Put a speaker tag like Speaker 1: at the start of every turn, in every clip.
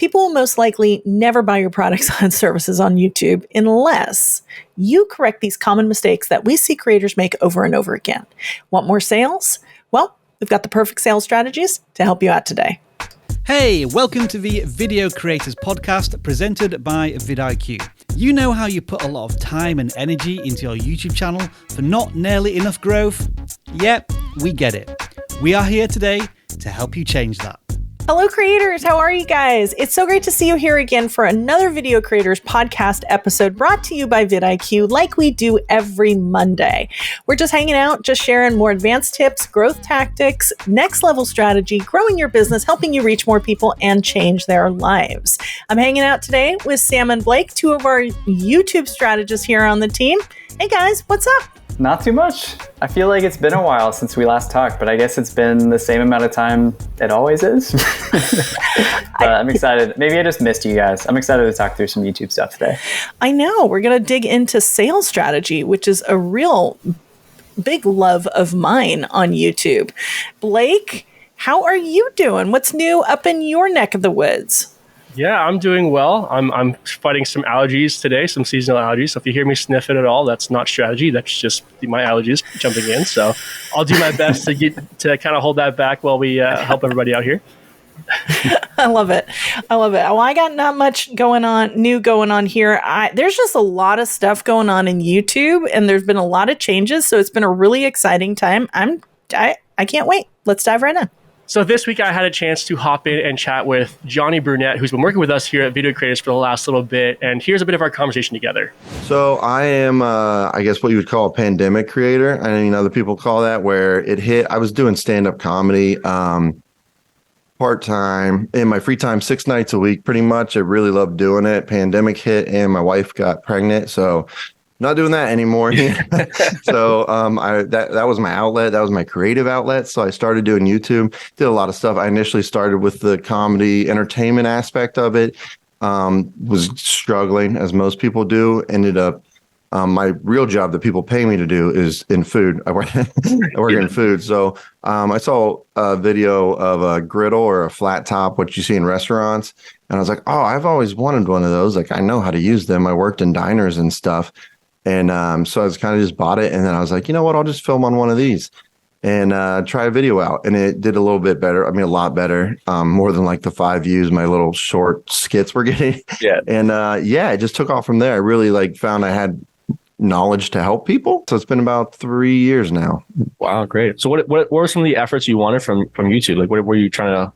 Speaker 1: People will most likely never buy your products and services on YouTube unless you correct these common mistakes that we see creators make over and over again. Want more sales? Well, we've got the perfect sales strategies to help you out today.
Speaker 2: Hey, welcome to the Video Creators Podcast presented by vidIQ. You know how you put a lot of time and energy into your YouTube channel for not nearly enough growth? Yep, we get it. We are here today to help you change that.
Speaker 1: Hello creators, how are you guys? It's so great to see you here again for another Video Creators Podcast episode brought to you by vidIQ like we do every Monday. We're just hanging out, just sharing more advanced tips, growth tactics, next level strategy, growing your business, helping you reach more people and change their lives. I'm hanging out today with Sam and Blake, two of our YouTube strategists here on the team. Hey guys, what's up?
Speaker 3: Not too much. I feel like it's been a while since we last talked, but I guess it's been the same amount of time it always is. But I'm excited. Maybe I just missed you guys. I'm excited to talk through some YouTube stuff today.
Speaker 1: I know. We're going to dig into sales strategy, which is a real big love of mine on YouTube. Blake, how are you doing? What's new up in your neck of the woods?
Speaker 4: Yeah, I'm doing well. I'm fighting some allergies today, some seasonal allergies. So if you hear me sniffing at all, that's not strategy. That's just my allergies jumping in. So I'll do my best to kind of hold that back while we help everybody out here.
Speaker 1: I love it. Well, I got not much new going on here. There's just a lot of stuff going on in YouTube, and there's been a lot of changes. So it's been a really exciting time. I can't wait. Let's dive right in.
Speaker 4: So this week I had a chance to hop in and chat with Johnny Brunette, who's been working with us here at Video Creators for the last little bit. And here's a bit of our conversation together.
Speaker 5: So I am, I guess what you would call a pandemic creator. I mean, other people call that, where it hit. I was doing stand-up comedy part-time in my free time, 6 nights a week, pretty much. I really loved doing it. Pandemic hit and my wife got pregnant. So not doing that anymore. So that was my outlet. That was my creative outlet. So I started doing YouTube, did a lot of stuff. I initially started with the comedy entertainment aspect of it. Was struggling, as most people do. Ended up, my real job that people pay me to do is in food. I work in food. So I saw a video of a griddle or a flat top, what you see in restaurants. And I was like, oh, I've always wanted one of those. Like, I know how to use them. I worked in diners and stuff. And so I was kind of just bought it. And then I was like, you know what? I'll just film on one of these and try a video out. And it did a little bit better. I mean, a lot better, more than like the 5 views my little short skits were getting. Yeah. And it just took off from there. I really found I had knowledge to help people. So it's been about 3 years now.
Speaker 6: Wow, great. So what were some of the efforts you wanted from YouTube? Like, what were you trying to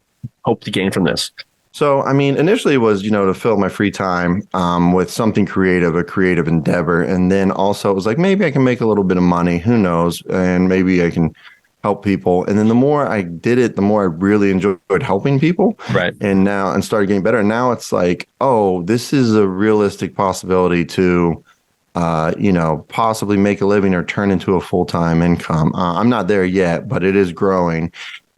Speaker 6: hope to gain from this?
Speaker 5: So, I mean, initially it was, to fill my free time with something creative, a creative endeavor. And then also it was like, maybe I can make a little bit of money. Who knows? And maybe I can help people. And then the more I did it, the more I really enjoyed helping people.
Speaker 6: Right.
Speaker 5: And started getting better. And now it's like, oh, this is a realistic possibility to, possibly make a living or turn into a full-time income. I'm not there yet, but it is growing.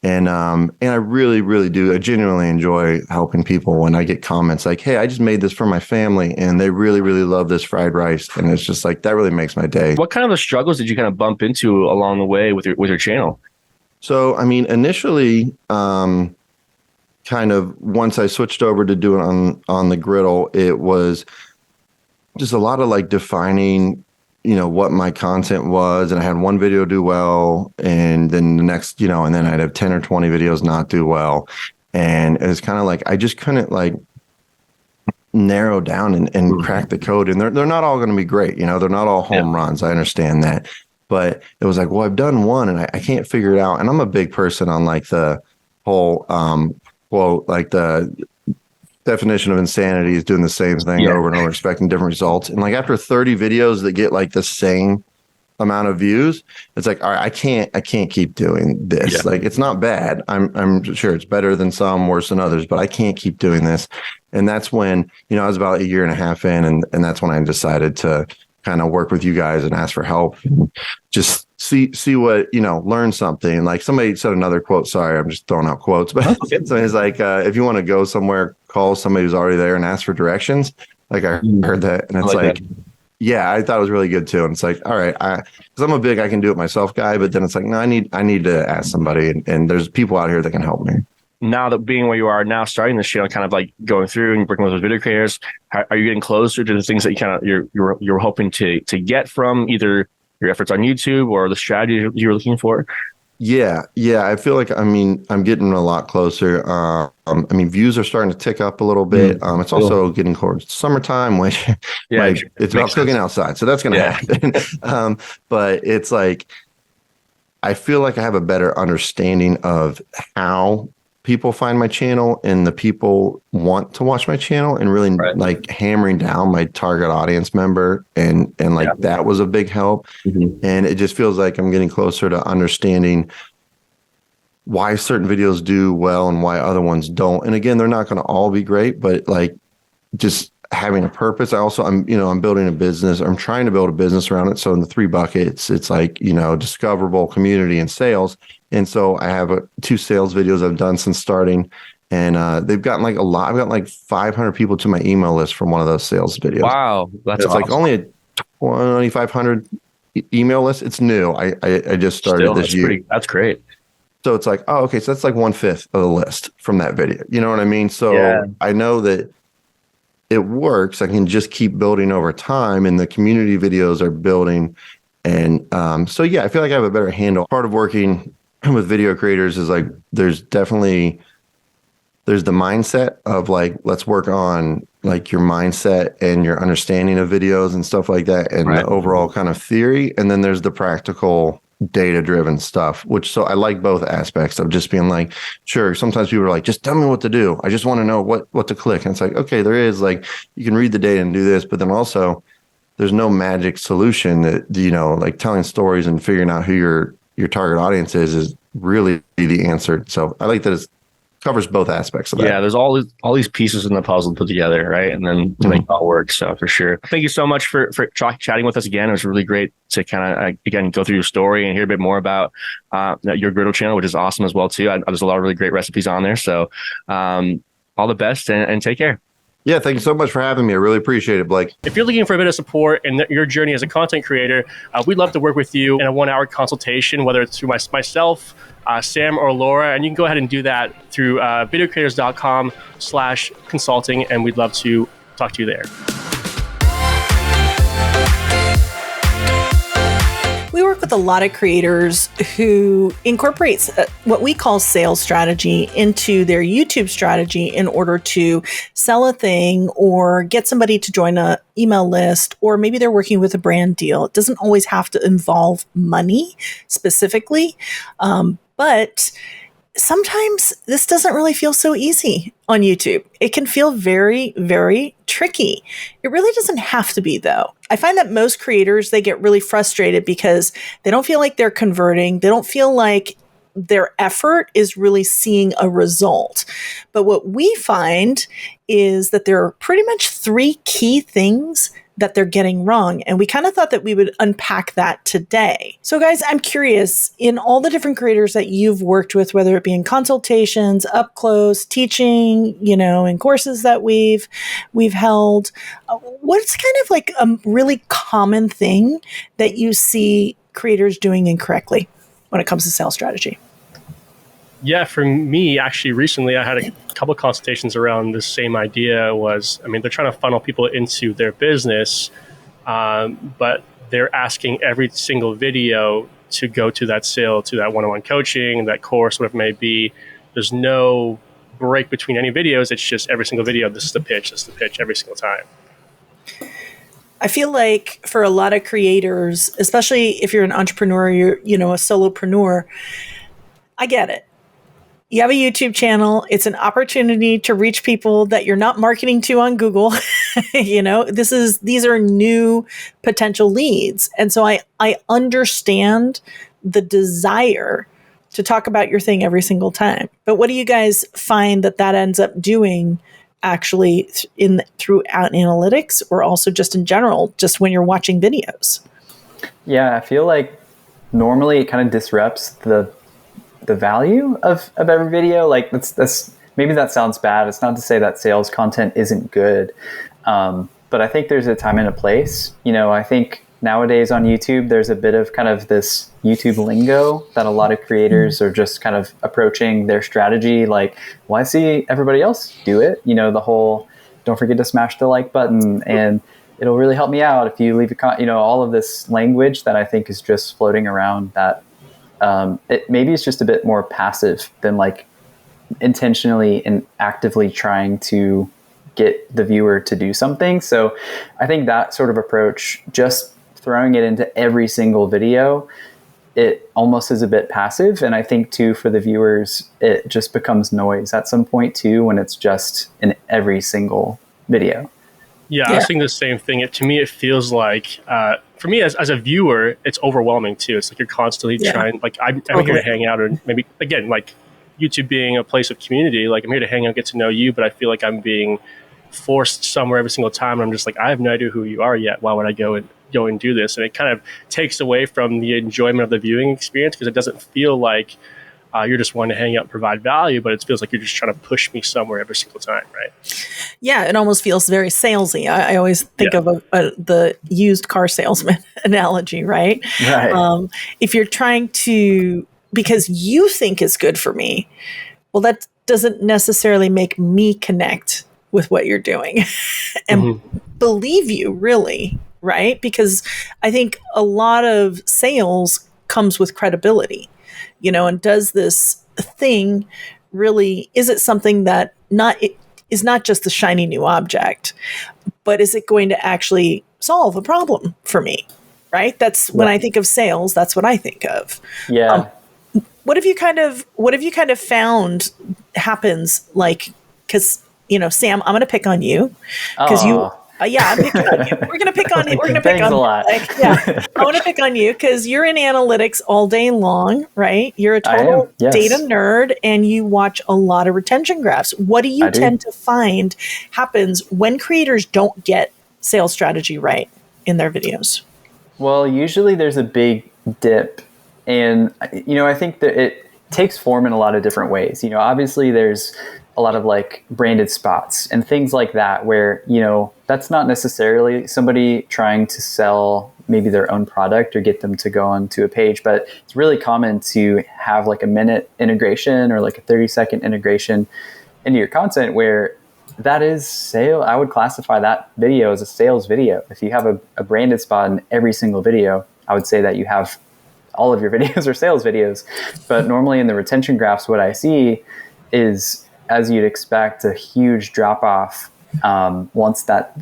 Speaker 5: And I really, really do. I genuinely enjoy helping people when I get comments like, hey, I just made this for my family and they really, really love this fried rice. And it's just like, that really makes my day.
Speaker 6: What kind of struggles did you kind of bump into along the way with your channel?
Speaker 5: So, I mean, initially, kind of once I switched over to do it on the griddle, it was just a lot of defining what my content was. And I had one video do well. And then the next, and then I'd have 10 or 20 videos not do well. And it was kind of like, I just couldn't narrow down and crack the code. And they're not all going to be great. They're not all home runs. I understand that. But it was like, well, I've done one and I can't figure it out. And I'm a big person on the whole, quote, the definition of insanity is doing the same thing over and over, expecting different results. And after 30 videos that get the same amount of views, it's like, all right, I can't keep doing this. Yeah. It's not bad. I'm sure it's better than some, worse than others, but I can't keep doing this. And that's when, I was about 1.5 years in, and that's when I decided to kind of work with you guys and ask for help and just see what, learn something. Like somebody said another quote, sorry, I'm just throwing out quotes, but somebody's like, if you want to go somewhere, call somebody who's already there and ask for directions. I heard that. And it's yeah, I thought it was really good too. And it's like, all right, because I'm a big, I can do it myself guy, but then it's like, no, I need to ask somebody and there's people out here that can help me.
Speaker 6: now that being where you are now, starting this channel, kind of like going through and working with those video creators, are you getting closer to the things that you kind of you're hoping to get from either your efforts on YouTube or the strategy you're looking for?
Speaker 5: Yeah. I feel like, I'm getting a lot closer. Views are starting to tick up a little bit. It's also getting towards summertime, which it's about cooking outside. So that's going to happen. But it's like, I feel like I have a better understanding of how people find my channel and the people want to watch my channel, and really like hammering down my target audience member. And that was a big help. And it just feels like I'm getting closer to understanding why certain videos do well and why other ones don't. And again, they're not going to all be great, but like just having a purpose. I'm building a business. I'm trying to build a business around it. So in the 3 buckets, it's like, discoverable, community, and sales. And so I have 2 sales videos I've done since starting, and they've gotten like a lot. I've got like 500 people to my email list from one of those sales videos.
Speaker 6: Wow. That's
Speaker 5: awesome. Like only a 2,500 email list. It's new. I just started this year.
Speaker 6: That's great.
Speaker 5: So it's like, oh, okay. So that's like 1/5 of the list from that video. You know what I mean? So I know that it works. I can just keep building over time, and the community videos are building. And I feel like I have a better handle. Part of working with video creators is like, there's the mindset of like, let's work on like your mindset and your understanding of videos and stuff like that, and the overall kind of theory. And then there's the practical data-driven stuff, so I like both aspects of just being like, sure, sometimes people are like, just tell me what to do. I just want to know what to click. And it's like, okay, there is like, you can read the data and do this, but then also there's no magic solution that, like telling stories and figuring out who your target audience is really the answer. So I like that it covers both aspects of that.
Speaker 6: Yeah, there's all these pieces in the puzzle put together, right? And then to make it all work. So for sure. Thank you so much for chatting with us again. It was really great to kind of, again, go through your story and hear a bit more about your griddle channel, which is awesome as well, too. There's a lot of really great recipes on there. So all the best and take care.
Speaker 5: Yeah, thank you so much for having me. I really appreciate it, Blake.
Speaker 4: If you're looking for a bit of support in your journey as a content creator, we'd love to work with you in a 1-hour consultation, whether it's through myself, Sam, or Laura. And you can go ahead and do that through videocreators.com/consulting, and we'd love to talk to you there.
Speaker 1: We work with a lot of creators who incorporates what we call sales strategy into their YouTube strategy in order to sell a thing or get somebody to join an email list, or maybe they're working with a brand deal. It doesn't always have to involve money specifically, but sometimes this doesn't really feel so easy on YouTube. It can feel very, very tricky. It really doesn't have to be, though. I find that most creators, they get really frustrated because they don't feel like they're converting. They don't feel like their effort is really seeing a result. But what we find is that there are pretty much 3 key things that they're getting wrong. And we kind of thought that we would unpack that today. So guys, I'm curious, in all the different creators that you've worked with, whether it be in consultations, up close, teaching, in courses that we've held, what's kind of like a really common thing that you see creators doing incorrectly when it comes to sales strategy?
Speaker 4: Yeah, for me, actually, recently I had a couple of consultations around the same idea. They're trying to funnel people into their business, but they're asking every single video to go to that sale, to that one-on-one coaching, that course, whatever it may be. There's no break between any videos. It's just every single video, this is the pitch every single time.
Speaker 1: I feel like for a lot of creators, especially if you're an entrepreneur, you're, a solopreneur, I get it. You have a YouTube channel. It's an opportunity to reach people that you're not marketing to on Google. These are new potential leads. And so I understand the desire to talk about your thing every single time. But what do you guys find that ends up doing actually throughout analytics, or also just in general, just when you're watching videos?
Speaker 3: Yeah, I feel like normally it kind of disrupts the value of every video. Like that's maybe that sounds bad. It's not to say that sales content isn't good. But I think there's a time and a place. I think nowadays on YouTube, there's a bit of kind of this YouTube lingo that a lot of creators are just kind of approaching their strategy like, well, I see everybody else do it. The whole, don't forget to smash the like button and it'll really help me out if you leave all of this language that I think is just floating around that maybe it's just a bit more passive than like intentionally and actively trying to get the viewer to do something. So I think that sort of approach, just throwing it into every single video, it almost is a bit passive. And I think too, for the viewers, it just becomes noise at some point too, when it's just in every single video.
Speaker 4: Yeah, I was thinking the same thing. To me, it feels like, for me as a viewer, it's overwhelming too. It's like you're constantly trying, like I'm here to hang out, and maybe again, like YouTube being a place of community, like I'm here to hang out, get to know you, but I feel like I'm being forced somewhere every single time. I'm just like, I have no idea who you are yet. Why would I go and do this? And it kind of takes away from the enjoyment of the viewing experience, because it doesn't feel like you're just wanting to hang out and provide value, but it feels like you're just trying to push me somewhere every single time, right?
Speaker 1: Yeah, it almost feels very salesy. I always think of the used car salesman analogy, right?
Speaker 3: Right.
Speaker 1: If you're trying to, because you think is good for me, well, that doesn't necessarily make me connect with what you're doing and believe you, really, right? Because I think a lot of sales comes with credibility, and does this thing really, is it something that is not just the shiny new object, but is it going to actually solve a problem for me, right? That's when I think of sales, that's what I think of.
Speaker 3: Yeah.
Speaker 1: What have you kind of found happens, like, because Sam, I'm going to pick on you because I'm picking on you. We're going to pick on you. We're going to pick on
Speaker 3: a lot.
Speaker 1: I want to pick on you because you're in analytics all day long, right? You're a total data nerd and you watch a lot of retention graphs. What do you tend to find happens when creators don't get sales strategy right in their videos?
Speaker 3: Well, usually there's a big dip, and I think that it takes form in a lot of different ways. Obviously there's a lot of like branded spots and things like that where, that's not necessarily somebody trying to sell maybe their own product or get them to go onto a page, but it's really common to have like a minute integration or like a 30-second integration into your content where that is sale. I would classify that video as a sales video. If you have a branded spot in every single video, I would say that you have all of your videos are sales videos. But normally in the retention graphs, what I see is, as you'd expect, a huge drop off once that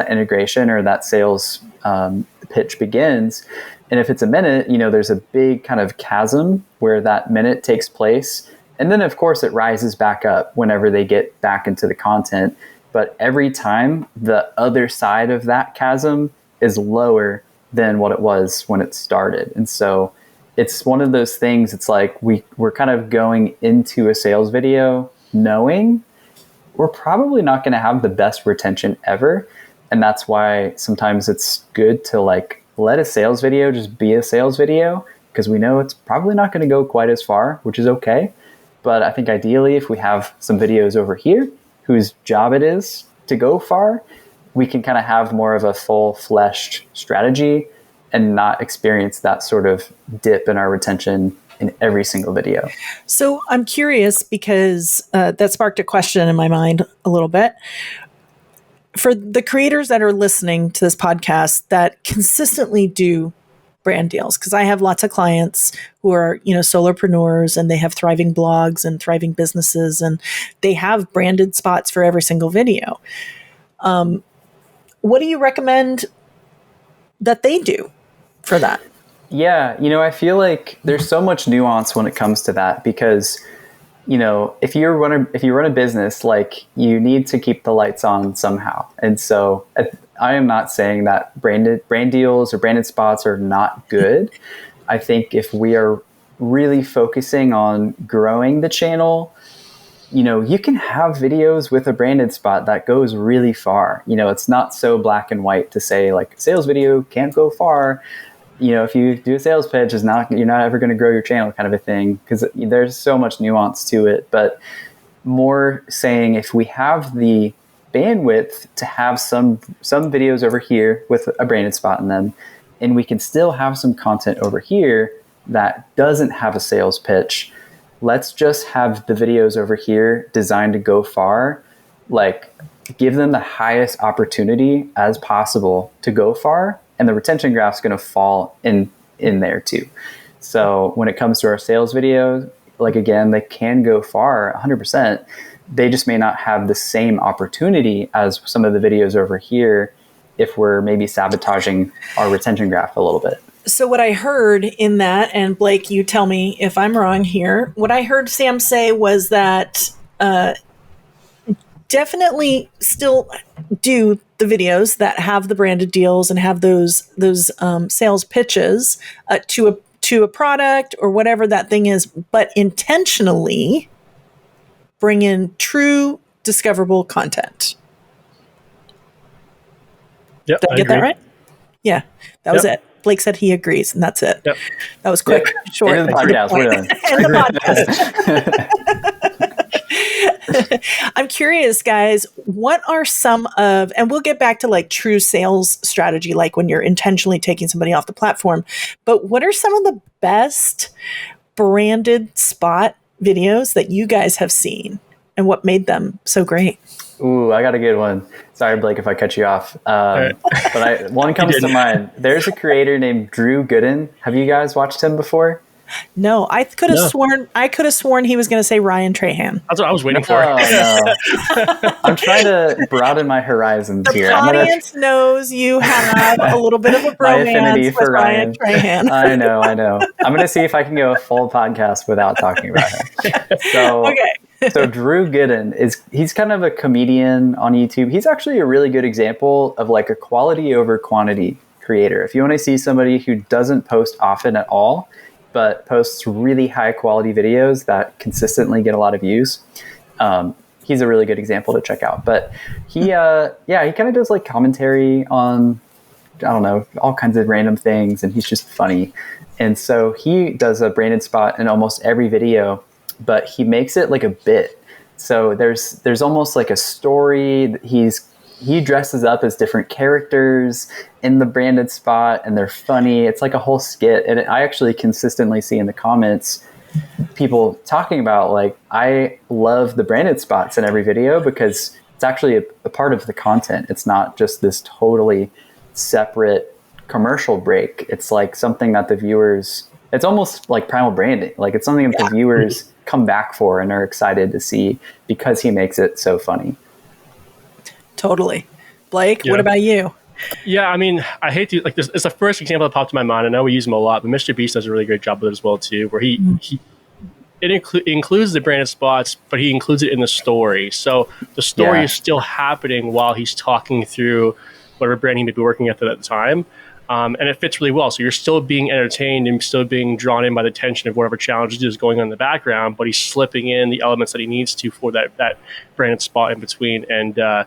Speaker 3: integration or that sales pitch begins. And if it's a minute, there's a big kind of chasm where that minute takes place. And then of course it rises back up whenever they get back into the content. But every time the other side of that chasm is lower than what it was when it started. And so it's one of those things, it's like we're kind of going into a sales video knowing we're probably not going to have the best retention ever. And that's why sometimes it's good to like let a sales video just be a sales video, because we know it's probably not going to go quite as far, which is okay. But I think ideally, if we have some videos over here whose job it is to go far, we can kind of have more of a full-fleshed strategy and not experience that sort of dip in our retention in every single video.
Speaker 1: So I'm curious because that sparked a question in my mind a little bit. For the creators that are listening to this podcast that consistently do brand deals, because I have lots of clients who are, solopreneurs and they have thriving blogs and thriving businesses and they have branded spots for every single video. What do you recommend that they do for that?
Speaker 3: Yeah, I feel like there's so much nuance when it comes to that because, if you run a business, like you need to keep the lights on somehow. And so I am not saying that brand deals or branded spots are not good. I think if we are really focusing on growing the channel, you can have videos with a branded spot that goes really far. It's not so black and white to say like sales video can't go far. If you do a sales pitch, you're not ever going to grow your channel kind of a thing, because there's so much nuance to it. But more saying if we have the bandwidth to have some videos over here with a branded spot in them, and we can still have some content over here that doesn't have a sales pitch. Let's just have the videos over here designed to go far, like give them the highest opportunity as possible to go far, and the retention graph's going to fall in there too. So when it comes to our sales videos, like again, they can go far 100%. They just may not have the same opportunity as some of the videos over here if we're maybe sabotaging our retention graph a little bit.
Speaker 1: So what I heard in that, and Blake, you tell me if I'm wrong here, what I heard Sam say was that definitely still do the videos that have the branded deals and have those sales pitches to a product or whatever that thing is, but intentionally bring in true discoverable content.
Speaker 4: Yep,
Speaker 1: Did I get that right? Yeah, that was it. Blake said he agrees, and that's it.
Speaker 4: Yep.
Speaker 1: That was quick, short.
Speaker 3: End of the podcast. We're done.
Speaker 1: End the podcast. I'm curious, guys, what are some of, and we'll get back to like true sales strategy, like when you're intentionally taking somebody off the platform, but what are some of the best branded spot videos that you guys have seen and what made them so great?
Speaker 3: Ooh, I got a good one. Sorry, Blake, if I cut you off. But one comes to mind. There's a creator named Drew Gooden. Have you guys watched him before?
Speaker 1: No, I could have sworn he was going to say Ryan Trahan.
Speaker 4: That's what I was waiting for.
Speaker 3: No. I'm trying to broaden my horizons
Speaker 1: The
Speaker 3: here.
Speaker 1: audience knows you have a little bit of a
Speaker 3: My affinity
Speaker 1: bromance
Speaker 3: for
Speaker 1: with Ryan Trahan.
Speaker 3: I know. I'm going to see if I can go a full podcast without talking about him. So,
Speaker 1: Okay.
Speaker 3: So Drew Gooden he's kind of a comedian on YouTube. He's actually a really good example of like a quality over quantity creator. If you want to see somebody who doesn't post often at all, but posts really high quality videos that consistently get a lot of views, he's a really good example to check out. But he kind of does like commentary on, I don't know, all kinds of random things, and he's just funny. And so he does a branded spot in almost every video, but he makes it like a bit. So there's almost like a story. He dresses up as different characters in the branded spot, and they're funny. It's like a whole skit. And I actually consistently see in the comments people talking about like, I love the branded spots in every video because it's actually a part of the content. It's not just this totally separate commercial break. It's like something that the viewers, it's almost like primal branding. Like it's something that the viewers come back for and are excited to see because he makes it so funny.
Speaker 1: Totally. Blake, what about you?
Speaker 4: Yeah, I mean, I hate to, like, this is the first example that popped to my mind. I know we use him a lot, but Mr. Beast does a really great job with it as well, too, where he includes the branded spots, but he includes it in the story. So the story is still happening while he's talking through whatever brand he may be working at the time. And it fits really well. So you're still being entertained and still being drawn in by the tension of whatever challenge is going on in the background, but he's slipping in the elements that he needs to for that branded spot in between. And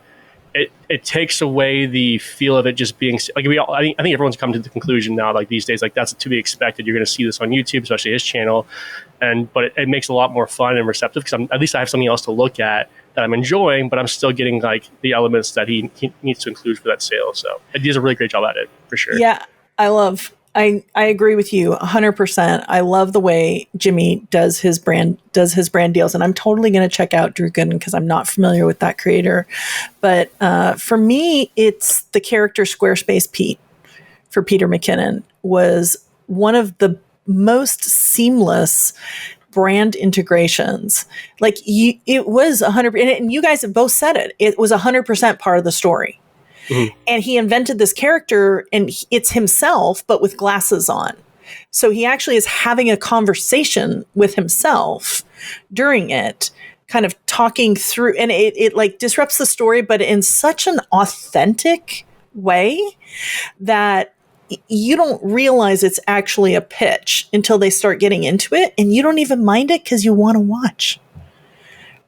Speaker 4: it takes away the feel of it just being like I think everyone's come to the conclusion now, like these days, like that's to be expected. You're going to see this on YouTube, especially his channel, but it makes it a lot more fun and receptive because at least I have something else to look at that I'm enjoying, but I'm still getting like the elements that he needs to include for that sale. So he does a really great job at it for sure.
Speaker 1: Yeah, I agree with you 100%. I love the way Jimmy does his brand deals, and I'm totally going to check out Drew Gooden because I'm not familiar with that creator. But for me, it's the character Squarespace Pete for Peter McKinnon was one of the most seamless brand integrations. Like it was 100%, and you guys have both said it. It was 100% part of the story. Mm-hmm. And he invented this character, and it's himself, but with glasses on. So he actually is having a conversation with himself during it, kind of talking through, and it like disrupts the story, but in such an authentic way that you don't realize it's actually a pitch until they start getting into it, and you don't even mind it because you want to watch.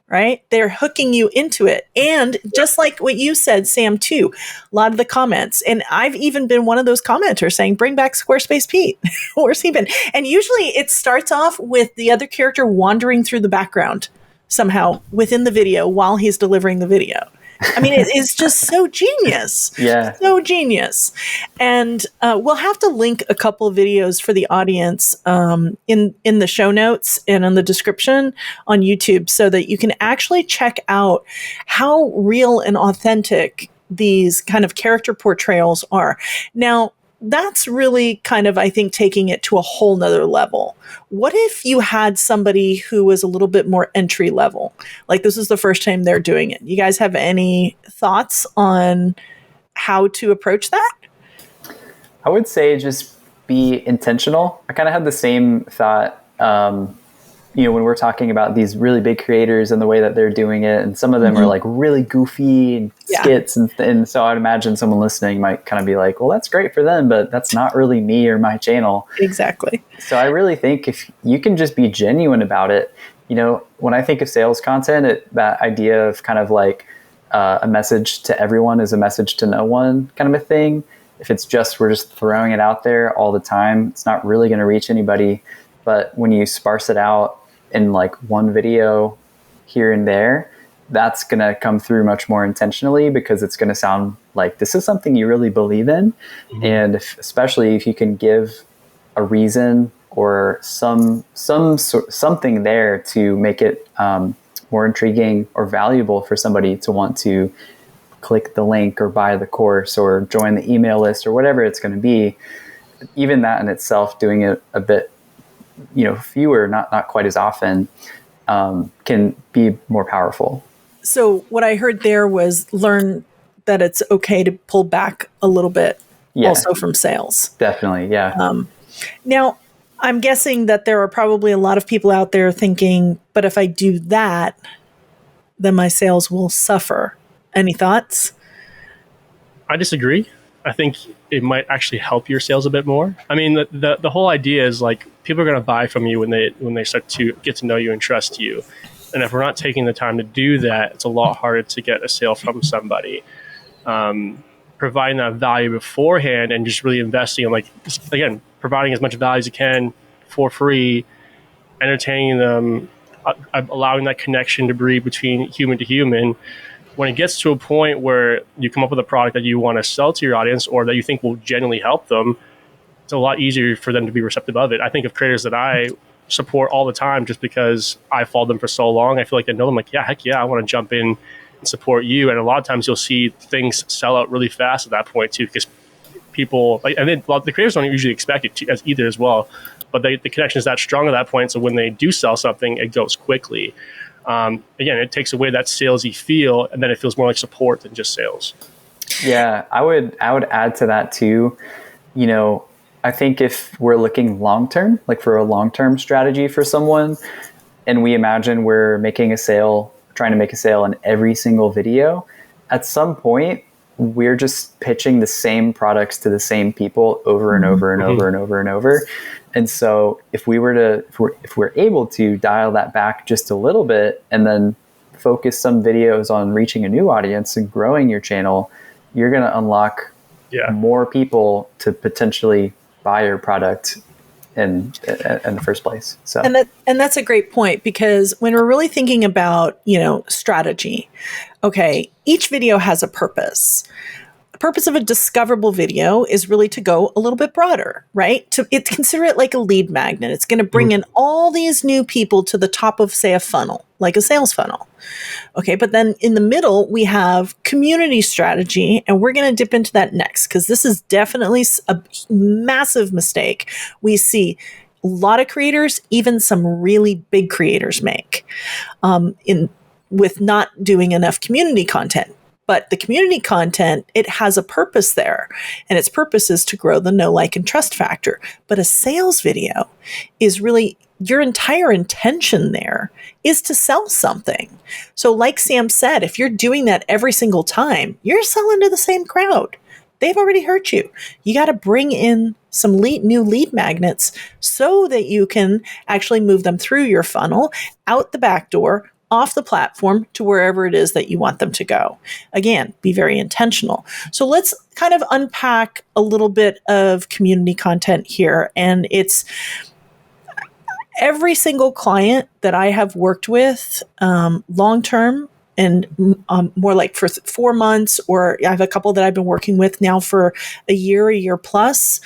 Speaker 1: Right? They're hooking you into it. And just like what you said, Sam, too, a lot of the comments, and I've even been one of those commenters saying, bring back Squarespace Pete. Where's he been? And usually it starts off with the other character wandering through the background somehow within the video while he's delivering the video. I mean, it is just so genius.
Speaker 3: Yeah.
Speaker 1: So genius. And we'll have to link a couple of videos for the audience in the show notes and in the description on YouTube so that you can actually check out how real and authentic these kind of character portrayals are. Now, that's really kind of, I think, taking it to a whole nother level. What if you had somebody who was a little bit more entry level? Like this is the first time they're doing it. You guys have any thoughts on how to approach that?
Speaker 3: I would say just be intentional. I kind of had the same thought, when we're talking about these really big creators and the way that they're doing it. And some of them are like really goofy and skits. And so I'd imagine someone listening might kind of be like, well, that's great for them, but that's not really me or my channel.
Speaker 1: Exactly.
Speaker 3: So I really think if you can just be genuine about it, when I think of sales content, that idea of kind of like a message to everyone is a message to no one kind of a thing. If it's just, we're just throwing it out there all the time, it's not really going to reach anybody. But when you sparse it out in like one video here and there, that's going to come through much more intentionally because it's going to sound like this is something you really believe in. And especially if you can give a reason or something there to make it more intriguing or valuable for somebody to want to click the link or buy the course or join the email list or whatever it's going to be, even that in itself, doing it a bit fewer, not quite as often, can be more powerful.
Speaker 1: So what I heard there was learn that it's okay to pull back a little bit also from sales.
Speaker 3: Definitely. Yeah.
Speaker 1: Now I'm guessing that there are probably a lot of people out there thinking, but if I do that, then my sales will suffer. Any thoughts?
Speaker 4: I disagree. I think it might actually help your sales a bit more. I mean, the whole idea is like people are going to buy from you when they start to get to know you and trust you. And if we're not taking the time to do that, it's a lot harder to get a sale from somebody. Providing that value beforehand and just really investing in, like, again, providing as much value as you can for free, entertaining them, allowing that connection to breed between human to human. When it gets to a point where you come up with a product that you want to sell to your audience or that you think will genuinely help them, it's a lot easier for them to be receptive of it. I think of creators that I support all the time just because I followed them for so long. I feel like they know them, like, yeah, heck yeah, I want to jump in and support you. And a lot of times you'll see things sell out really fast at that point too, because people, like, and then the creators don't usually expect it to, as either as well, but the connection is that strong at that point. So when they do sell something, it goes quickly. Again, it takes away that salesy feel, and then it feels more like support than just sales.
Speaker 3: Yeah, I would add to that too. I think if we're looking long-term, like for a long-term strategy for someone, and we imagine we're trying to make a sale in every single video, at some point, we're just pitching the same products to the same people over and over and over and over and over. And so if we're able to dial that back just a little bit and then focus some videos on reaching a new audience and growing your channel, you're going to unlock more people to potentially buy your product in the first place. So
Speaker 1: and that's a great point, because when we're really thinking about, strategy, okay, each video has a purpose. The purpose of a discoverable video is really to go a little bit broader, right? Consider it like a lead magnet. It's going to bring in all these new people to the top of, say, a funnel, like a sales funnel. Okay, but then in the middle, we have community strategy, and we're going to dip into that next, because this is definitely a massive mistake we see a lot of creators, even some really big creators, make with not doing enough community content. But the community content, it has a purpose there, and its purpose is to grow the know, like, and trust factor. But a sales video is really, your entire intention there is to sell something. So like Sam said, if you're doing that every single time, you're selling to the same crowd. They've already hurt you. You got to bring in some new lead magnets so that you can actually move them through your funnel, out the back door, off the platform to wherever it is that you want them to go. Again, be very intentional. So let's kind of unpack a little bit of community content here. And it's every single client that I have worked with long-term and more like for 4 months, or I have a couple that I've been working with now for a year plus.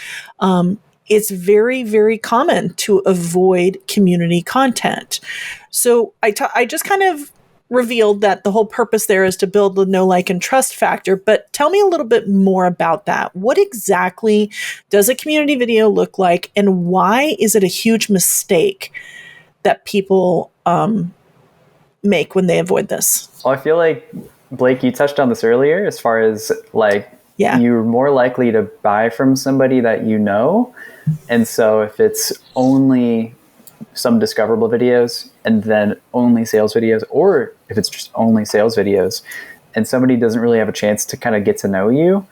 Speaker 1: It's very, very common to avoid community content. So I just kind of revealed that the whole purpose there is to build the know, like, and trust factor. But tell me a little bit more about that. What exactly does a community video look like, and why is it a huge mistake that people make when they avoid this?
Speaker 3: Well, I feel like, Blake, you touched on this earlier as far as like,
Speaker 1: Yeah.
Speaker 3: you're more likely to buy from somebody that you know. And so if it's only some discoverable videos and then only sales videos, or if it's just only sales videos and somebody doesn't really have a chance to kind of get to know you,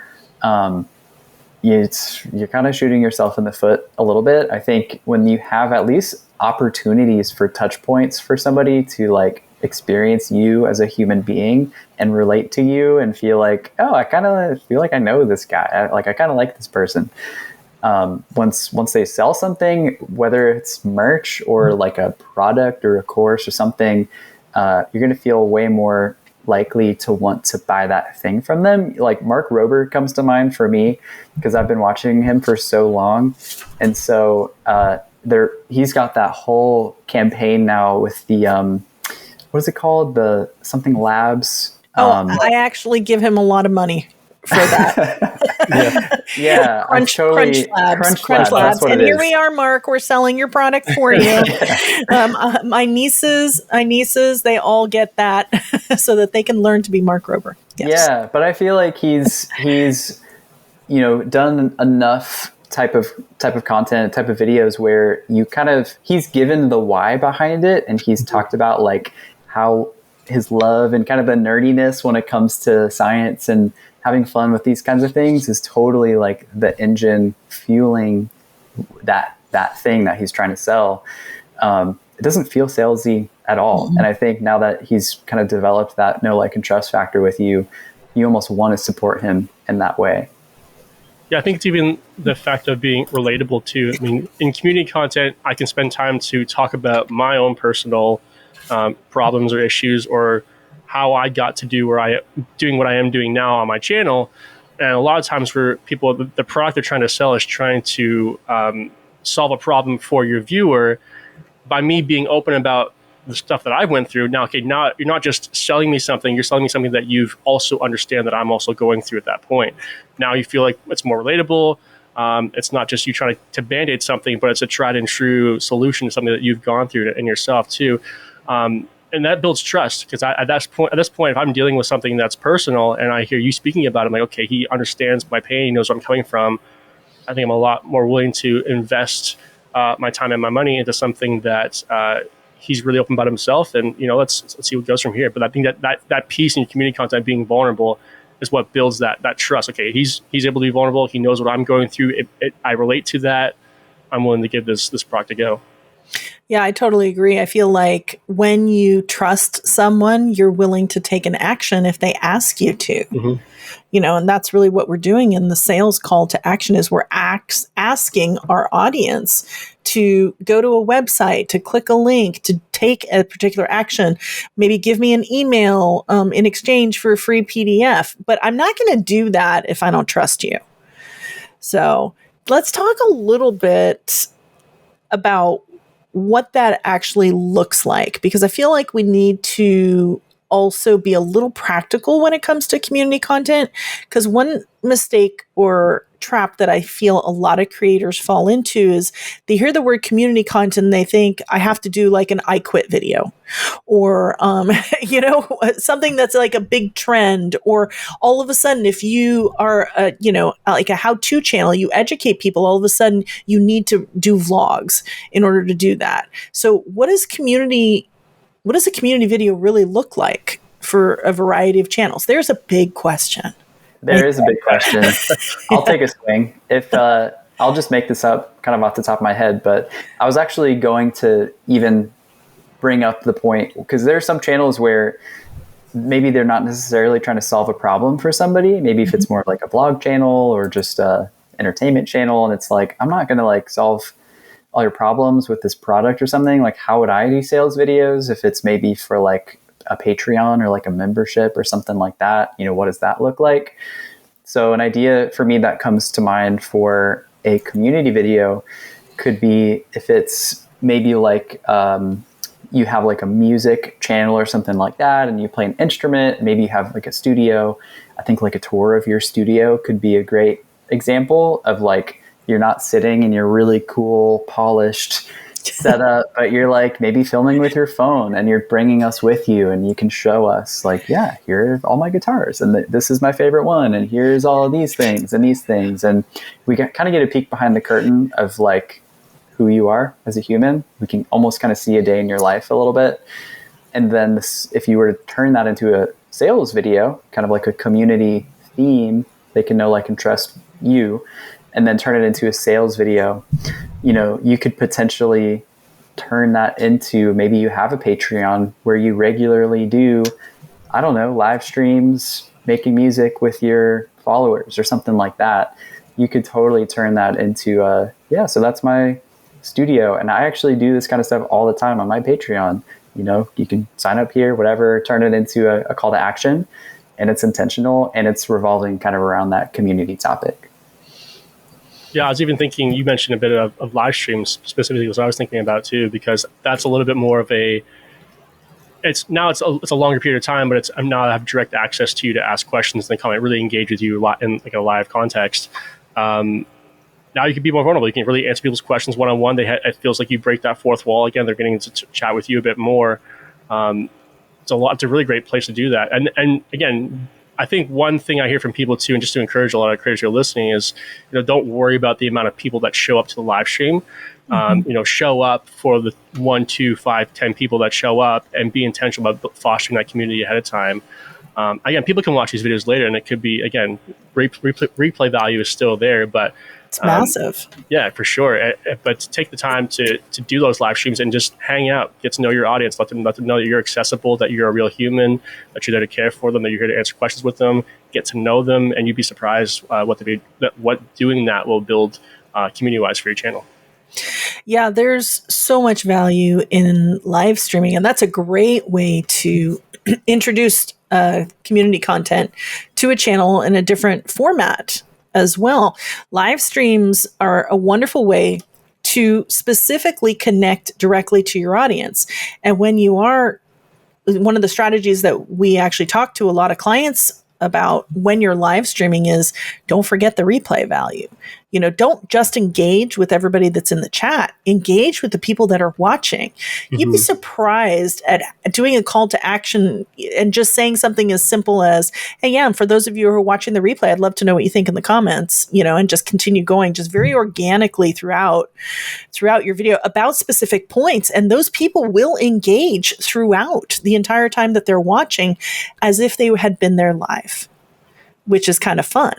Speaker 3: you're kind of shooting yourself in the foot a little bit. I think when you have at least opportunities for touch points for somebody to like experience you as a human being and relate to you and feel like, oh, I kind of feel like I know this guy. I kind of like this person. Once they sell something, whether it's merch or like a product or a course or something, you're going to feel way more likely to want to buy that thing from them. Like Mark Rober comes to mind for me because I've been watching him for so long. And so he's got that whole campaign now with the, what is it called? The something labs.
Speaker 1: I actually give him a lot of money for that.
Speaker 3: Yeah.
Speaker 1: Crunch Labs. And here we are, Mark. We're selling your product for you. My nieces, they all get that so that they can learn to be Mark Rober. Yes.
Speaker 3: Yeah, but I feel like he's done enough type of content, type of videos where he's given the why behind it, and he's talked about like how his love and kind of the nerdiness when it comes to science and having fun with these kinds of things is totally like the engine fueling that thing that he's trying to sell. It doesn't feel salesy at all. Mm-hmm. And I think now that he's kind of developed that know, like, and trust factor with you, you almost want to support him in that way.
Speaker 4: Yeah, I think it's even the fact of being relatable too. I mean, in community content, I can spend time to talk about my own personal problems or issues, or how I got to do what I am doing now on my channel. And a lot of times for people, the product they're trying to sell is trying to solve a problem for your viewer. By me being open about the stuff that I went through, now you're not just selling me something, you're selling me something that you've also understand that I'm also going through at that point. Now you feel like it's more relatable. It's not just you trying to band-aid something, but it's a tried and true solution to something that you've gone through in yourself too. And that builds trust, because at this point, if I'm dealing with something that's personal and I hear you speaking about it, I'm like, okay, he understands my pain, he knows where I'm coming from. I think I'm a lot more willing to invest my time and my money into something that he's really open about himself, and let's see what goes from here. But I think that piece in community content, being vulnerable, is what builds that trust. Okay, he's able to be vulnerable. He knows what I'm going through. I relate to that. I'm willing to give this product a go.
Speaker 1: Yeah, I totally agree. I feel like when you trust someone, you're willing to take an action if they ask you to. Mm-hmm. And that's really what we're doing in the sales call to action, is we're asking our audience to go to a website, to click a link, to take a particular action, maybe give me an email in exchange for a free PDF. But I'm not going to do that if I don't trust you. So let's talk a little bit about what that actually looks like, because I feel like we need to also be a little practical when it comes to community content, because one mistake or trap that I feel a lot of creators fall into is they hear the word community content and they think I have to do like an I quit video, or something that's like a big trend, or all of a sudden if you are like a how-to channel, you educate people, all of a sudden you need to do vlogs in order to do that. So what does a community video really look like for a variety of channels? There's a big question.
Speaker 3: There is a big question. I'll take a swing. If I'll just make this up kind of off the top of my head, but I was actually going to even bring up the point, because there are some channels where maybe they're not necessarily trying to solve a problem for somebody. Maybe if it's more like a vlog channel or just a entertainment channel, and it's like, I'm not going to like solve all your problems with this product or something. Like, how would I do sales videos if it's maybe for like a Patreon or like a membership or something like that? What does that look like? So an idea for me that comes to mind for a community video could be if it's maybe like you have like a music channel or something like that, and you play an instrument, maybe you have like a studio. I think like a tour of your studio could be a great example of like, you're not sitting in your really cool, polished setup, but you're like maybe filming with your phone and you're bringing us with you, and you can show us like, yeah, here are all my guitars, and this is my favorite one, and here's all of these things and these things. And we kind of get a peek behind the curtain of like who you are as a human. We can almost kind of see a day in your life a little bit. And then if you were to turn that into a sales video, kind of like a community theme, they can know, like, and trust you, and then turn it into a sales video. You could potentially turn that into, maybe you have a Patreon where you regularly do, I don't know, live streams, making music with your followers or something like that. You could totally turn that into so that's my studio, and I actually do this kind of stuff all the time on my Patreon. You can sign up here, whatever, turn it into a call to action, and it's intentional, and it's revolving kind of around that community topic.
Speaker 4: Yeah, I was even thinking, you mentioned a bit of live streams specifically, was what I was thinking about too, because that's a little bit more of it's a longer period of time, but now I have direct access to you to ask questions and comment, really engage with you in like a live context. Now you can be more vulnerable. You can really answer people's questions one-on-one. It feels like you break that fourth wall again. They're getting to chat with you a bit more. It's a really great place to do that. And again, I think one thing I hear from people too, and just to encourage a lot of creators who are listening, is, don't worry about the amount of people that show up to the live stream. Show up for the 1, 2, 5, 10 people that show up, and be intentional about fostering that community ahead of time. Again, people can watch these videos later, and it could be, again, replay value is still there, but
Speaker 1: it's massive.
Speaker 4: Yeah, for sure. But to take the time to do those live streams and just hang out, get to know your audience, let them know that you're accessible, that you're a real human, that you're there to care for them, that you're here to answer questions with them, get to know them, and you'd be surprised what doing that will build community-wise for your channel.
Speaker 1: Yeah, there's so much value in live streaming, and that's a great way to introduce community content to a channel in a different format as well. Live streams are a wonderful way to specifically connect directly to your audience. And when you are, one of the strategies that we actually talk to a lot of clients about when you're live streaming is, don't forget the replay value. Don't just engage with everybody that's in the chat. Engage with the people that are watching. You'd be surprised at doing a call to action and just saying something as simple as, hey, yeah, and for those of you who are watching the replay, I'd love to know what you think in the comments, and just continue going just very organically throughout your video about specific points. And those people will engage throughout the entire time that they're watching as if they had been there live, which is kind of fun.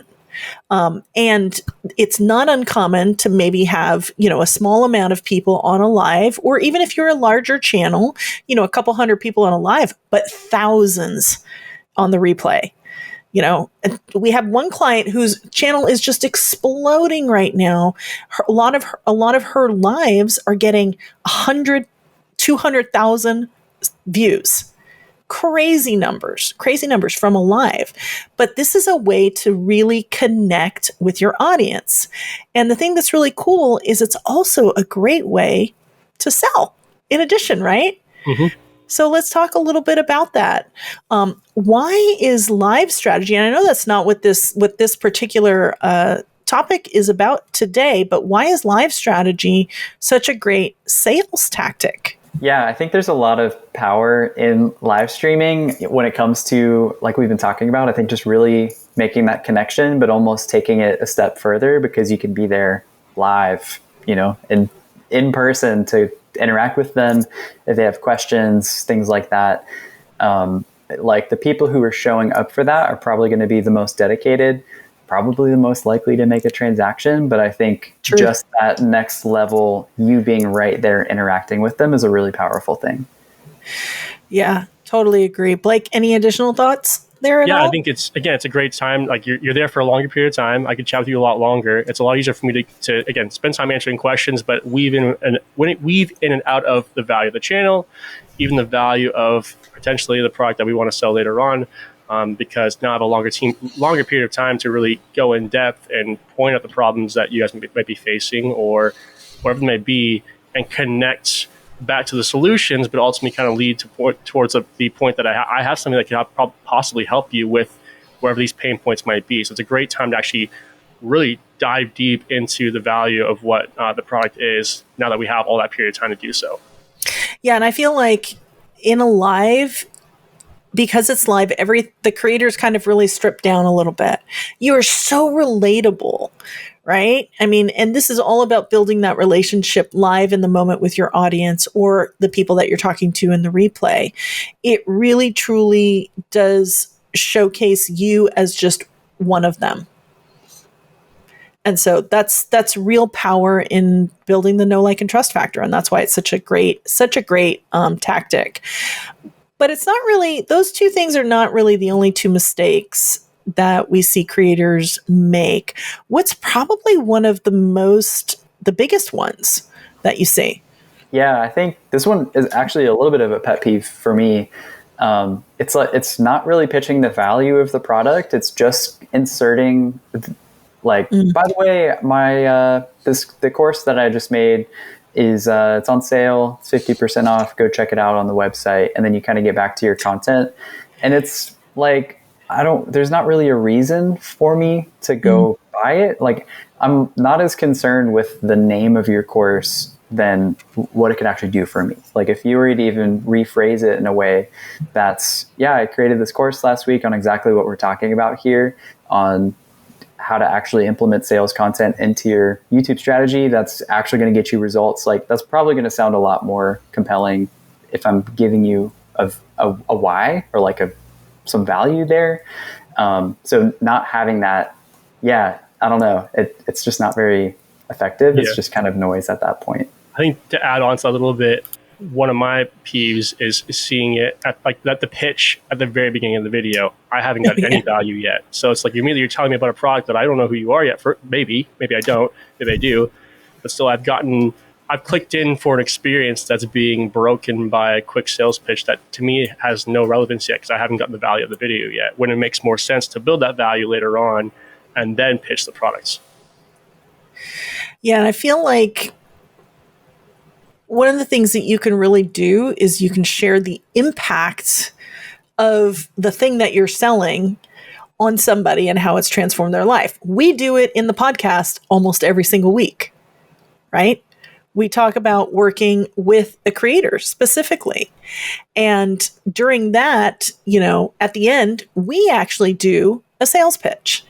Speaker 1: And it's not uncommon to maybe have, a small amount of people on a live, or even if you're a larger channel, a couple hundred people on a live, but thousands on the replay. We have one client whose channel is just exploding right now. A lot of her lives are getting 100, 200,000 views. Crazy numbers from a live. But this is a way to really connect with your audience. And the thing that's really cool is it's also a great way to sell in addition, right? Mm-hmm. So let's talk a little bit about that. Why is live strategy, and I know that's not what this particular topic is about today, but why is live strategy such a great sales tactic?
Speaker 3: Yeah, I think there's a lot of power in live streaming when it comes to, like we've been talking about, I think just really making that connection, but almost taking it a step further, because you can be there live, and in person to interact with them if they have questions, things like that. Like the people who are showing up for that are probably going to be the most dedicated, probably the most likely to make a transaction. But I think just that next level, you being right there interacting with them, is a really powerful thing. Yeah,
Speaker 1: totally agree. Blake, any additional thoughts there at all?
Speaker 4: I think it's a great time. Like you're there for a longer period of time. I could chat with you a lot longer. It's a lot easier for me to again, spend time answering questions, but weave in and out of the value of the channel. even the value of potentially the product that we want to sell later on, because now I have a longer period of time to really go in depth and point out the problems that you guys might be facing or whatever it may be, and connect back to the solutions, but ultimately kind of lead towards the point that I have something that can possibly help you with wherever these pain points might be. So it's a great time to actually really dive deep into the value of what the product is now that we have all that period of time to do so.
Speaker 1: Yeah, and I feel like in a live, because it's live, the creators kind of really stripped down a little bit. You are so relatable, right? I mean, and this is all about building that relationship live in the moment with your audience or the people that you're talking to in the replay. It really, truly does showcase you as just one of them. And so that's real power in building the know, like, and trust factor. And that's why it's such a great tactic. But it's not really, those two things are not really the only two mistakes that we see creators make. What's probably one of the biggest ones that you see?
Speaker 3: Yeah, I think this one is actually a little bit of a pet peeve for me. It's not really pitching the value of the product. It's just inserting, by the way, my the course that I just made is it's on sale. It's 50% off. Go check it out on the website, and then you kind of get back to your content. And it's like there's not really a reason for me to go buy it. Like, I'm not as concerned with the name of your course than what it can actually do for me. Like, if you were to even rephrase it in a way that's, I created this course last week on exactly what we're talking about here, on how to actually implement sales content into your YouTube strategy that's actually going to get you results. Like, that's probably going to sound a lot more compelling if I'm giving you a why or like some value there. So not having that, I don't know. It's just not very effective. It's just kind of noise at that point.
Speaker 4: I think to add on to that a little bit, one of my peeves is seeing it at the pitch at the very beginning of the video. I haven't got any value yet. So it's like you're telling me about a product that I don't know who you are yet. Maybe I don't, maybe I do, but still I've clicked in for an experience that's being broken by a quick sales pitch that to me has no relevance yet because I haven't gotten the value of the video yet, when it makes more sense to build that value later on and then pitch the products.
Speaker 1: Yeah, and I feel like one of the things that you can really do is you can share the impact of the thing that you're selling on somebody and how it's transformed their life. We do it in the podcast almost every single week, right? We talk about working with a creator specifically. And during that, at the end, we actually do a sales pitch.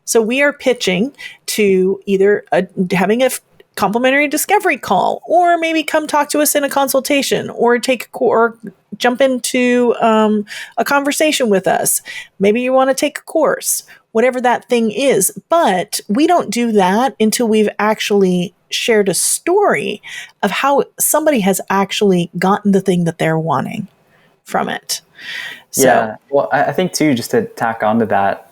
Speaker 1: So we are pitching to either having a complimentary discovery call, or maybe come talk to us in a consultation, or or jump into a conversation with us. Maybe you want to take a course, whatever that thing is. But we don't do that until we've actually shared a story of how somebody has actually gotten the thing that they're wanting from it.
Speaker 3: Yeah. Well, I think too, just to tack onto that,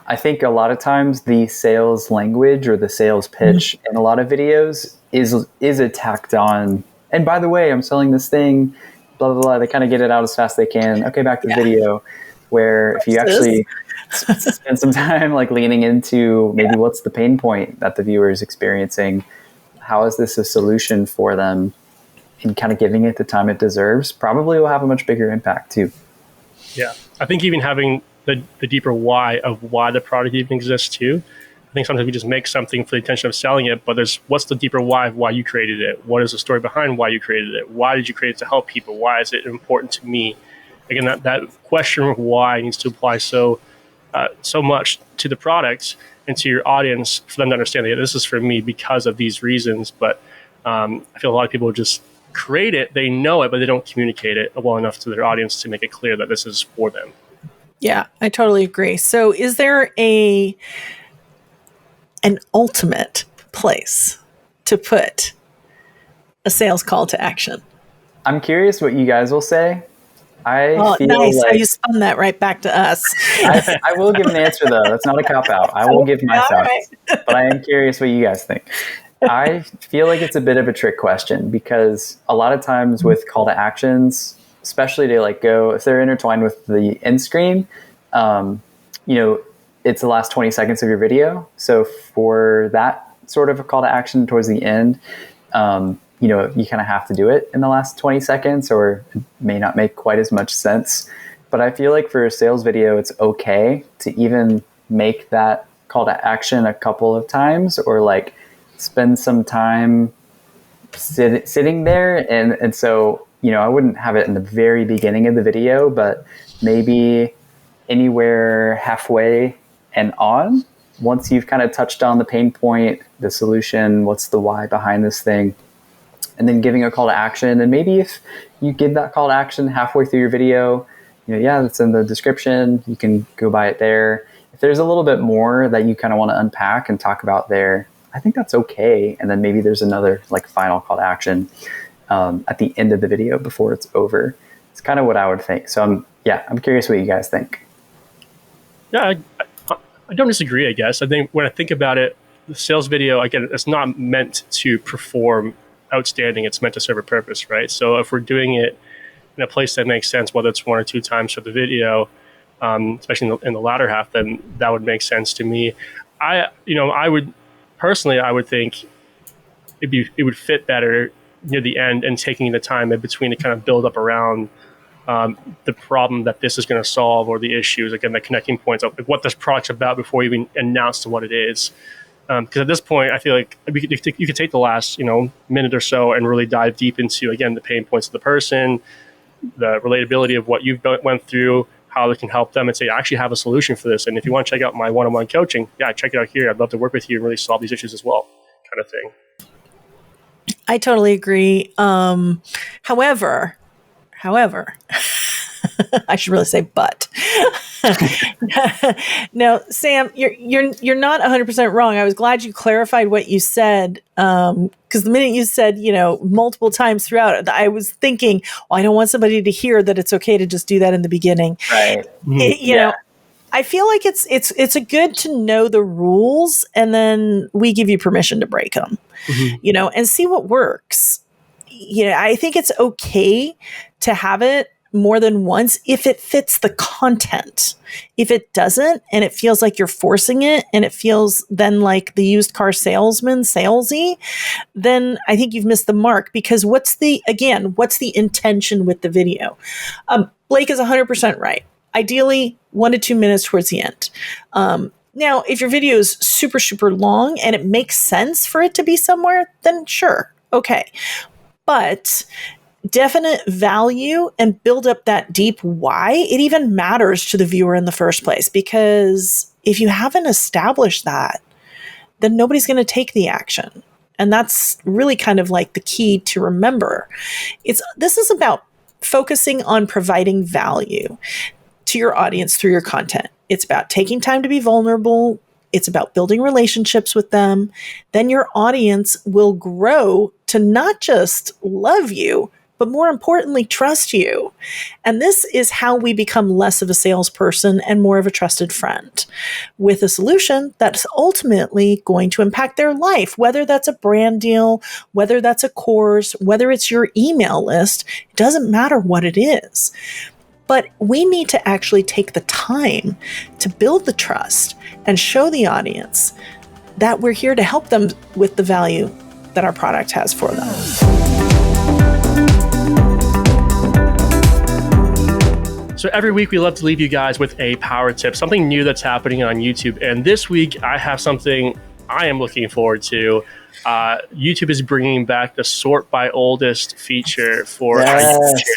Speaker 3: I think a lot of times the sales language or the sales pitch in a lot of videos is a tacked on. And by the way, I'm selling this thing, blah, blah, blah. They kind of get it out as fast as they can. Okay, back to the video. Where if you actually spend some time like leaning into maybe what's the pain point that the viewer is experiencing, how is this a solution for them, and kind of giving it the time it deserves, probably will have a much bigger impact too.
Speaker 4: Yeah, I think even having the deeper why of why the product even exists too. I think sometimes we just make something for the intention of selling it, but what's the deeper why of why you created it? What is the story behind why you created it? Why did you create it to help people? Why is it important to me? Again, that question of why needs to apply so much to the product and to your audience for them to understand that this is for me because of these reasons. But I feel a lot of people just create it, they know it, but they don't communicate it well enough to their audience to make it clear that this is for them.
Speaker 1: Yeah, I totally agree. So is there an ultimate place to put a sales call to action?
Speaker 3: I'm curious what you guys will say.
Speaker 1: Nice. Like, how you spun that right back to us.
Speaker 3: I will give an answer, though. That's not a cop-out. I will give my thoughts. Right. But I am curious what you guys think. I feel like it's a bit of a trick question because a lot of times with call to actions, especially to like go, if they're intertwined with the end screen, it's the last 20 seconds of your video. So for that sort of a call to action towards the end, you kind of have to do it in the last 20 seconds, or it may not make quite as much sense. But I feel like for a sales video, it's okay to even make that call to action a couple of times, or like spend some time sitting there. And so, I wouldn't have it in the very beginning of the video, but maybe anywhere halfway and on, once you've kind of touched on the pain point, the solution, what's the why behind this thing, and then giving a call to action. And maybe if you give that call to action halfway through your video, it's in the description, you can go by it there. If there's a little bit more that you kind of want to unpack and talk about there, I think that's okay. And then maybe there's another like final call to action at the end of the video before it's over. It's kind of what I would think. So I'm curious what you guys think.
Speaker 4: Yeah, I don't disagree, I guess. I think when I think about it, the sales video, again, it's not meant to perform outstanding. It's meant to serve a purpose, right? So if we're doing it in a place that makes sense, whether it's one or two times for the video, especially in the latter half, then that would make sense to me. I would think it would fit better near the end and taking the time in between to kind of build up around the problem that this is going to solve, or the issues, again, the connecting points of what this product's about before you even announce what it is. Because at this point, I feel like you could take the last minute or so and really dive deep into, again, the pain points of the person, the relatability of what you've went through, how it can help them, and say, I actually have a solution for this. And if you want to check out my one-on-one coaching, check it out here. I'd love to work with you and really solve these issues as well, kind of thing.
Speaker 1: I totally agree. However, I should really say, but no, Sam, you're not 100% wrong. I was glad you clarified what you said. Because the minute you said, multiple times throughout it, I was thinking, I don't want somebody to hear that it's okay to just do that in the beginning.
Speaker 3: Right.
Speaker 1: I feel like it's a good to know the rules, and then we give you permission to break them, and see what works. I think it's okay to have it more than once if it fits the content. If it doesn't, and it feels like you're forcing it, and it feels then like the used car salesman, salesy, then I think you've missed the mark. Because what's the intention with the video? Blake is 100% right. Ideally, 1 to 2 minutes towards the end. Now, if your video is super, super long and it makes sense for it to be somewhere, then sure, okay. But definite value, and build up that deep why it even matters to the viewer in the first place. Because if you haven't established that, then nobody's going to take the action. And that's really kind of like the key to remember. This is about focusing on providing value to your audience through your content. It's about taking time to be vulnerable. It's about building relationships with them. Then your audience will grow to not just love you, but more importantly, trust you. And this is how we become less of a salesperson and more of a trusted friend, with a solution that's ultimately going to impact their life, whether that's a brand deal, whether that's a course, whether it's your email list. It doesn't matter what it is. But we need to actually take the time to build the trust and show the audience that we're here to help them with the value that our product has for them.
Speaker 4: So every week we love to leave you guys with a power tip, something new that's happening on YouTube. And this week I have something I am looking forward to. YouTube is bringing back the sort by oldest feature for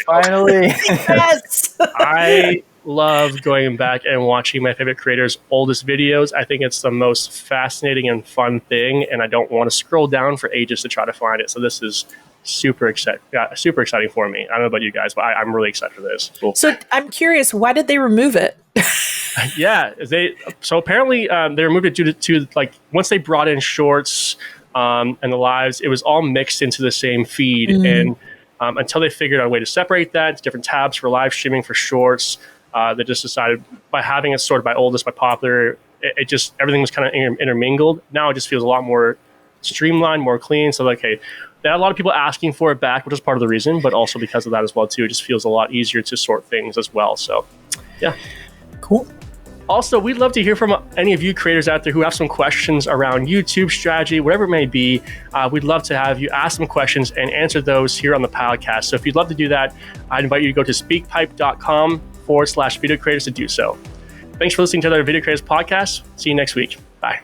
Speaker 3: finally.
Speaker 1: Yes.
Speaker 4: I love going back and watching my favorite creators' oldest videos. I think it's the most fascinating and fun thing, and I don't want to scroll down for ages to try to find it. So this is super exciting for me. I don't know about you guys, but I'm really excited for this. Cool.
Speaker 1: So I'm curious, why did they remove it?
Speaker 4: So apparently they removed it due to like, once they brought in shorts and the lives, it was all mixed into the same feed. And until they figured out a way to separate that into different tabs for live streaming, for shorts, they just decided by having it sorted by oldest, by popular, it just, everything was kind of intermingled. Now it just feels a lot more streamlined, more clean. So like, hey, There are a lot of people asking for it back, which is part of the reason, but also because of that as well too. It just feels a lot easier to sort things as well. So yeah.
Speaker 1: Cool.
Speaker 4: Also, we'd love to hear from any of you creators out there who have some questions around YouTube strategy, whatever it may be. We'd love to have you ask some questions and answer those here on the podcast. So if you'd love to do that, I'd invite you to go to speakpipe.com/video creators to do so. Thanks for listening to another Video Creators podcast. See you next week.